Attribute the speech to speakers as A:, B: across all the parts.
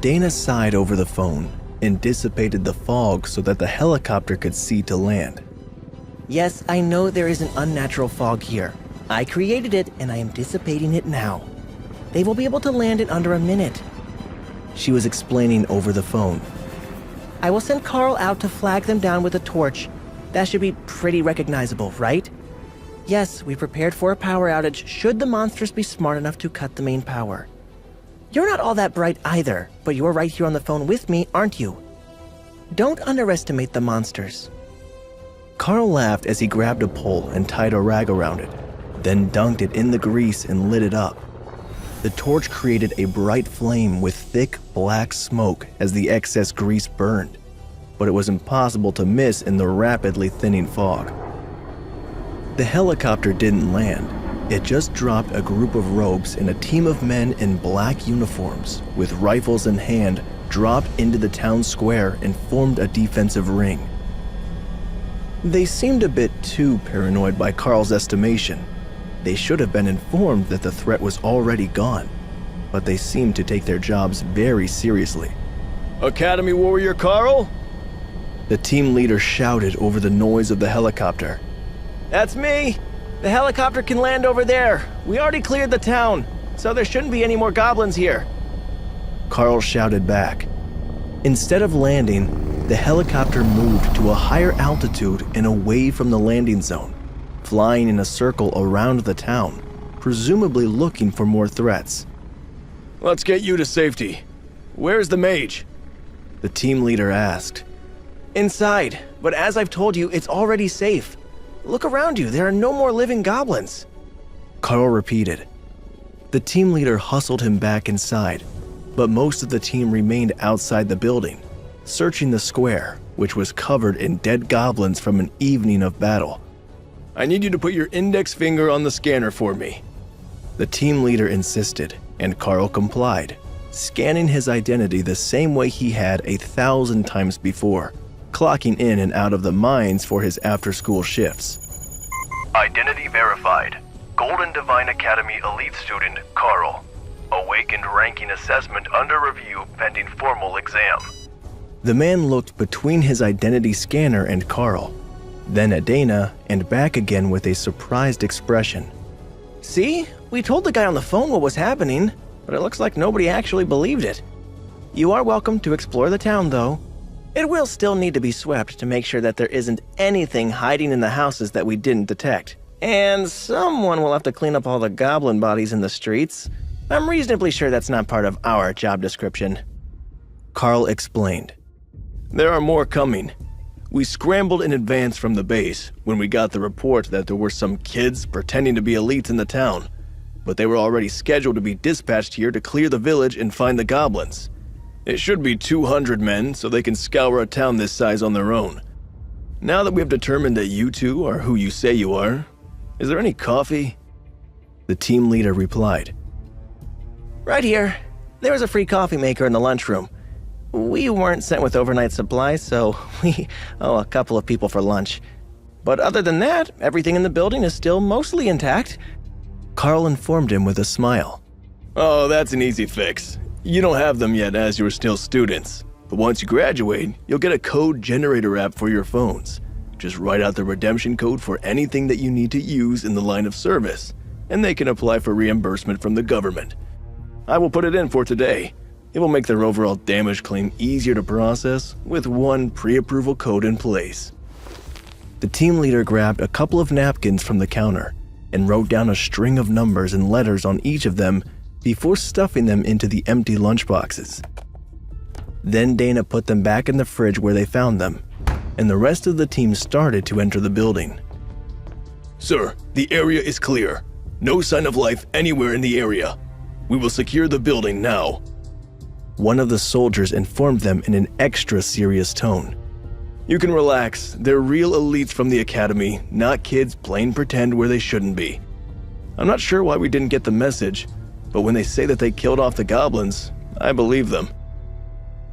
A: Dana sighed over the phone and dissipated the fog so that the helicopter could see to land.
B: Yes, I know there is an unnatural fog here. I created it and I am dissipating it now. They will be able to land in under a minute.
A: She was explaining over the phone.
B: I will send Karl out to flag them down with a torch. That should be pretty recognizable, right? Yes, we prepared for a power outage should the monsters be smart enough to cut the main power. You're not all that bright either, but you're right here on the phone with me, aren't you? Don't underestimate the monsters.
A: Karl laughed as he grabbed a pole and tied a rag around it, then dunked it in the grease and lit it up. The torch created a bright flame with thick black smoke as the excess grease burned, but it was impossible to miss in the rapidly thinning fog. The helicopter didn't land. It just dropped a group of rogues and a team of men in black uniforms with rifles in hand dropped into the town square and formed a defensive ring. They seemed a bit too paranoid by Karl's estimation. They should have been informed that the threat was already gone, but they seemed to take their jobs very seriously.
C: Academy Warrior Karl?
A: The team leader shouted over the noise of the helicopter.
B: That's me! The helicopter can land over there. We already cleared the town, so there shouldn't be any more goblins here.
A: Karl shouted back. Instead of landing, the helicopter moved to a higher altitude and away from the landing zone, flying in a circle around the town, presumably looking for more threats.
C: Let's get you to safety. Where's the mage?
A: The team leader asked.
B: Inside, but as I've told you, it's already safe. Look around you, there are no more living goblins.
A: Karl repeated. The team leader hustled him back inside, but most of the team remained outside the building, searching the square, which was covered in dead goblins from an evening of battle.
C: I need you to put your index finger on the scanner for me.
A: The team leader insisted, and Karl complied, scanning his identity the same way he had 1,000 times before, clocking in and out of the mines for his after-school shifts.
D: Identity verified. Golden Divine Academy elite student, Karl. Awakened ranking assessment under review pending formal exam.
A: The man looked between his identity scanner and Karl, then at Dana, and back again with a surprised expression.
B: See? We told the guy on the phone what was happening, but it looks like nobody actually believed it. You are welcome to explore the town, though. It will still need to be swept to make sure that there isn't anything hiding in the houses that we didn't detect. And someone will have to clean up all the goblin bodies in the streets. I'm reasonably sure that's not part of our job description.
A: Karl explained.
C: There are more coming. We scrambled in advance from the base when we got the report that there were some kids pretending to be elites in the town, but they were already scheduled to be dispatched here to clear the village and find the goblins. It should be 200 men, so they can scour a town this size on their own. Now that we have determined that you two are who you say you are, is there any coffee?
A: The team leader replied.
B: Right here. There was a free coffee maker in the lunchroom. We weren't sent with overnight supplies, so we owe a couple of people for lunch. But other than that, everything in the building is still mostly intact.
A: Karl informed him with a smile.
C: Oh, that's an easy fix. You don't have them yet as you're still students, but once you graduate, you'll get a code generator app for your phones. Just write out the redemption code for anything that you need to use in the line of service, and they can apply for reimbursement from the government. I will put it in for today. It will make their overall damage claim easier to process with one pre-approval code in place.
A: The team leader grabbed a couple of napkins from the counter and wrote down a string of numbers and letters on each of them before stuffing them into the empty lunchboxes. Then Dana put them back in the fridge where they found them, and the rest of the team started to enter the building.
C: Sir, the area is clear. No sign of life anywhere in the area. We will secure the building now.
A: One of the soldiers informed them in an extra serious tone.
C: You can relax. They're real elites from the academy, not kids playing pretend where they shouldn't be. I'm not sure why we didn't get the message, but when they say that they killed off the goblins, I believe them.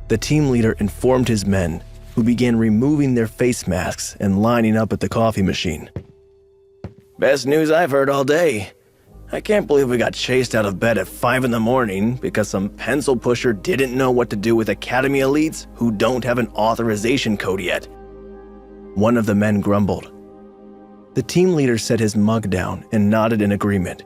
A: The team leader informed his men, who began removing their face masks and lining up at the coffee machine.
B: Best news I've heard all day. I can't believe we got chased out of bed at 5 in the morning because some pencil pusher didn't know what to do with Academy elites who don't have an authorization code yet.
A: One of the men grumbled. The team leader set his mug down and nodded in agreement.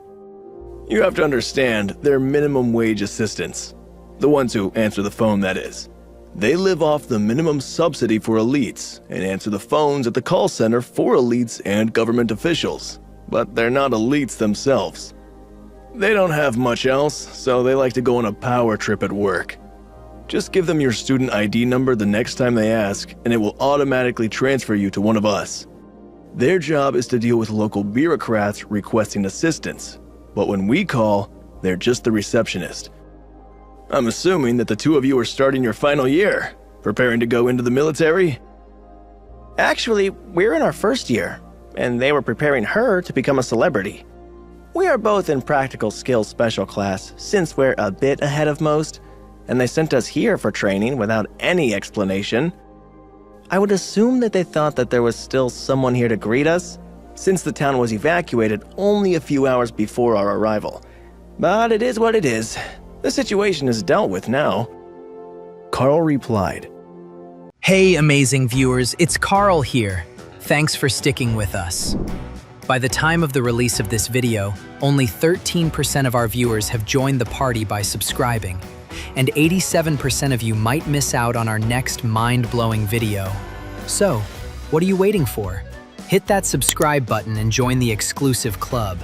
C: You have to understand, they're minimum wage assistants. The ones who answer the phone, that is. They live off the minimum subsidy for elites and answer the phones at the call center for elites and government officials. But they're not elites themselves. They don't have much else, so they like to go on a power trip at work. Just give them your student ID number the next time they ask, and it will automatically transfer you to one of us. Their job is to deal with local bureaucrats requesting assistance, but when we call, they're just the receptionist. I'm assuming that the two of you are starting your final year, preparing to go into the military?
B: Actually, we're in our first year, and they were preparing her to become a celebrity. We are both in practical skills special class since we're a bit ahead of most, and they sent us here for training without any explanation. I would assume that they thought that there was still someone here to greet us, since the town was evacuated only a few hours before our arrival. But it is what it is. The situation is dealt with now.
A: Karl replied.
E: Hey, amazing viewers, it's Karl here. Thanks for sticking with us. By the time of the release of this video, only 13% of our viewers have joined the party by subscribing, and 87% of you might miss out on our next mind-blowing video. So, what are you waiting for? Hit that subscribe button and join the exclusive club.